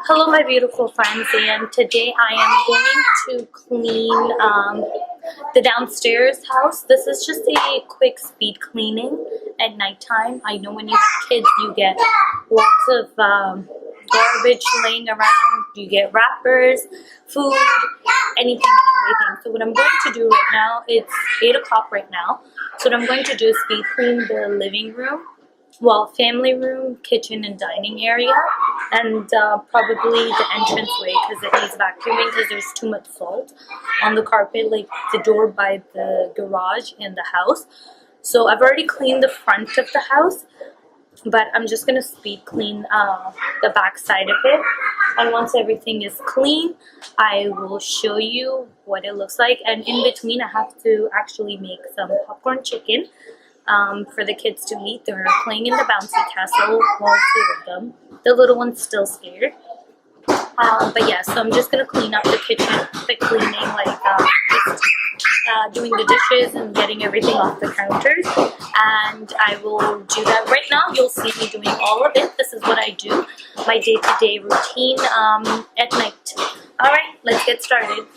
Hello my beautiful friends, and today I am going to clean the downstairs house. This is just a quick speed cleaning at nighttime. I know when you have kids you get lots of garbage laying around, you get wrappers, food, anything and everything. So what I'm going to do right now, it's 8 o'clock right now, so what I'm going to do is speed clean the living room, well, family room, kitchen, and dining area, and probably the entranceway because it needs vacuuming because there's too much salt on the carpet, like the door by the garage in the house. So I've already cleaned the front of the house, but I'm just gonna speed clean the back side of it. And once everything is clean, I will show you what it looks like. And in between, I have to actually make some popcorn chicken for the kids to eat. They're playing in the bouncy castle, well, two of them. The little one's still scared. But yeah, so I'm just gonna clean up the kitchen, quick cleaning, like just doing the dishes and getting everything off the counters. And I will do that right now. You'll see me doing all of it. This is what I do, my day-to-day routine at night. All right, let's get started.